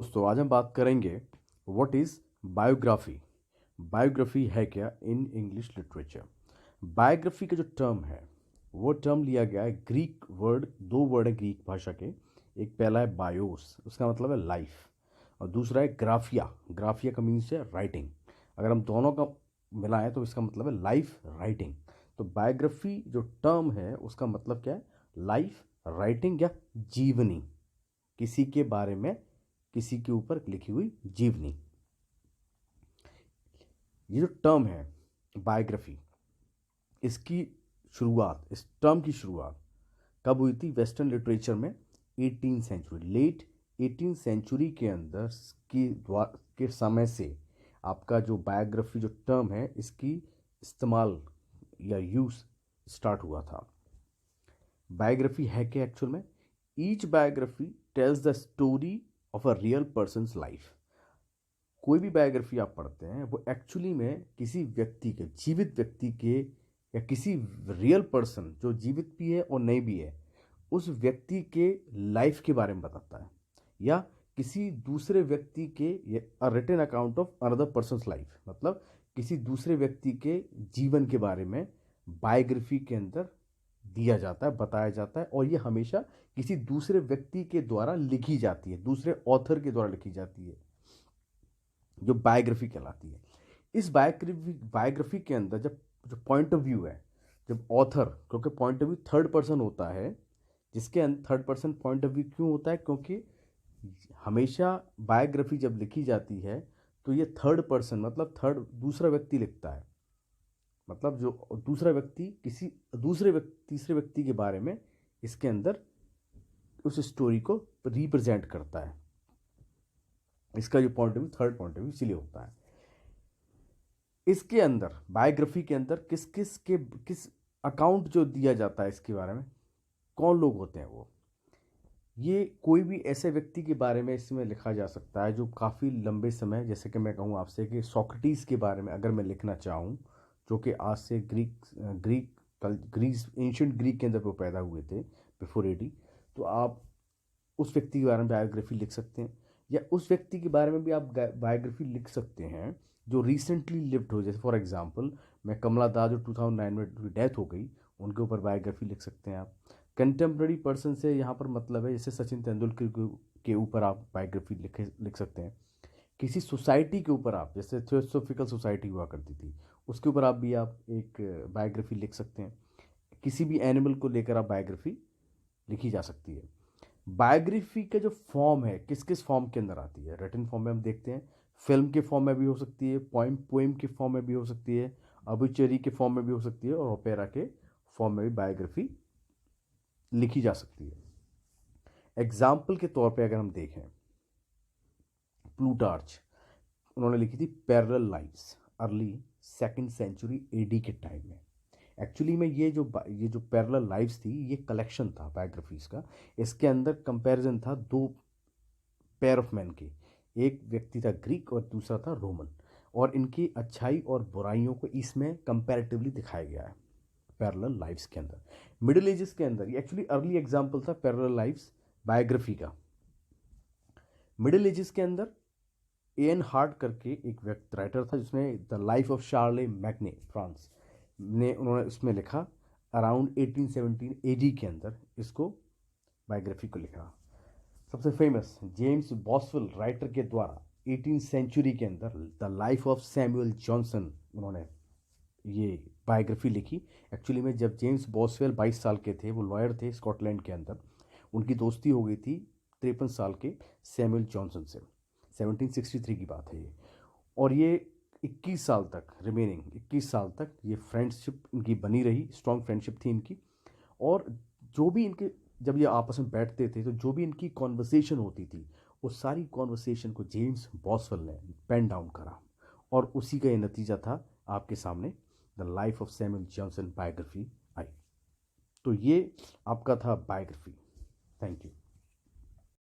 दोस्तों आज हम बात करेंगे व्हाट इज़ बायोग्राफी। बायोग्राफी है क्या इन इंग्लिश लिटरेचर। बायोग्राफी का जो टर्म है वो टर्म लिया गया है ग्रीक वर्ड, दो वर्ड है ग्रीक भाषा के। एक पहला है बायोस, उसका मतलब है लाइफ, और दूसरा है ग्राफिया। ग्राफिया का मीन्स है राइटिंग। अगर हम दोनों का मिलाएं तो इसका मतलब है लाइफ राइटिंग। तो बायोग्राफी जो टर्म है उसका मतलब क्या है, लाइफ राइटिंग या जीवनी, किसी के बारे में, किसी के ऊपर लिखी हुई जीवनी। ये जो टर्म है बायोग्राफी, इसकी शुरुआत, इस टर्म की शुरुआत कब हुई थी वेस्टर्न लिटरेचर में? 18 सेंचुरी, लेट 18 सेंचुरी के अंदर के समय से आपका जो बायोग्राफी जो टर्म है इसकी इस्तेमाल या यूज स्टार्ट हुआ था। बायोग्राफी है क्या एक्चुअल में? Each biography tells the story of a real persons life. कोई भी बायोग्राफी आप पढ़ते हैं वो एक्चुअली में किसी व्यक्ति के, जीवित व्यक्ति के, या किसी रियल पर्सन जो जीवित भी है और नहीं भी है उस व्यक्ति के लाइफ के बारे में बताता है, या किसी दूसरे व्यक्ति के written account of another person's life, मतलब किसी दूसरे व्यक्ति के जीवन के बारे में बायोग्राफी के अंदर दिया जाता है, बताया जाता है। और ये हमेशा किसी दूसरे व्यक्ति के द्वारा लिखी जाती है, दूसरे ऑथर के द्वारा लिखी जाती है, जो बायोग्राफी कहलाती है। इस बायोग्राफी के अंदर जब जो पॉइंट ऑफ व्यू है, जब ऑथर, क्योंकि point of view third person होता है, जिसके अंदर third person point of view क्यों होता है? क्योंकि हमेशा बायोग्राफी जब लिखी जाती है तो ये थर्ड पर्सन, मतलब थर्ड, दूसरा व्यक्ति लिखता है, मतलब जो दूसरा व्यक्ति किसी दूसरे व्यक्ति, तीसरे व्यक्ति के बारे में इसके अंदर उस स्टोरी को रिप्रेजेंट करता है। इसका जो point of view third point of view इसलिए होता है। इसके अंदर बायोग्राफी के अंदर किस अकाउंट जो दिया जाता है इसके बारे में, कौन लोग होते हैं वो, ये कोई भी ऐसे व्यक्ति के बारे में इसमें लिखा जा सकता है जो काफ़ी लंबे समय, जैसे कि मैं कहूँ आपसे कि सोक्रेटिस के बारे में अगर मैं लिखना चाहूँ, जो कि आज से ग्रीस एंशियंट ग्रीक के अंदर वो पैदा हुए थे बिफोर 80, तो आप उस व्यक्ति के बारे में बायोग्राफी लिख सकते हैं। या उस व्यक्ति के बारे में भी आप बायोग्राफी लिख सकते हैं जो रिसेंटली लिव्ड हो, जैसे फॉर एग्जांपल मैं कमला दास जो 2009 में डेथ हो गई, उनके ऊपर बायोग्राफी लिख सकते हैं आप। कंटेम्प्रेरी पर्सन से यहाँ पर मतलब है जैसे सचिन तेंदुलकर के ऊपर आप बायोग्राफी लिख सकते हैं। किसी सोसाइटी के ऊपर आप, जैसे थियोसॉफिकल सोसाइटी हुआ करती थी, उसके ऊपर आप एक बायोग्राफी लिख सकते हैं। किसी भी एनिमल को लेकर आप बायोग्राफी लिखी जा सकती है। बायोग्राफी का जो फॉर्म है किस किस फॉर्म के अंदर आती है, रिटन फॉर्म में हम देखते हैं, फिल्म के फॉर्म में भी हो सकती है, पोएम के फॉर्म में भी हो सकती है, ऑब्ituary के फॉर्म में भी हो सकती है, और ओपेरा के फॉर्म में भी बायोग्राफी लिखी जा सकती है। एग्जाम्पल के तौर पे अगर हम देखें, प्लूटार्च, उन्होंने लिखी थी parallel lives early second century AD के टाइम में। एक्चुअली में ये जो पैरेलल लाइव्स थी ये कलेक्शन था बायोग्राफीज का। इसके अंदर कंपैरिजन था दो पेयर ऑफ मैन की, एक व्यक्ति था ग्रीक और दूसरा था रोमन, और इनकी अच्छाई और बुराइयों को इसमें कंपैरेटिवली दिखाया गया है पैरेलल लाइव्स के अंदर। मिडिल एजेस के अंदर ये एक्चुअली अर्ली एग्जाम्पल था पैरेलल लाइव्स बायोग्राफी का। मिडिल एजेस के अंदर एन हार्ट करके एक व्यक्ति राइटर था जिसने द लाइफ ऑफ शार्ले मैग्ने फ्रांस ने, उन्होंने उसमें लिखा अराउंड 1817 एडी के अंदर इसको बायोग्राफी को लिखा। सबसे फेमस जेम्स बॉसवेल राइटर के द्वारा 18 सेंचुरी के अंदर the life of Samuel Johnson, उन्होंने ये बायोग्राफी लिखी। एक्चुअली में जब जेम्स बॉसवेल 22 साल के थे, वो लॉयर थे स्कॉटलैंड के अंदर, उनकी दोस्ती हो गई थी 53 साल के सैमुअल जॉनसन से। 1763 की बात है ये। और ये 21 साल तक, रिमेनिंग 21 साल तक ये फ्रेंडशिप इनकी बनी रही, स्ट्रॉन्ग फ्रेंडशिप थी इनकी। और जो भी इनके, जब ये आपस में बैठते थे तो जो भी इनकी कॉन्वर्सेशन होती थी उस सारी कॉन्वर्सेशन को जेम्स बॉसवेल ने पेन डाउन करा, और उसी का ये नतीजा था आपके सामने the life of Samuel Johnson biography आई। तो ये आपका था बायोग्राफी। Thank you.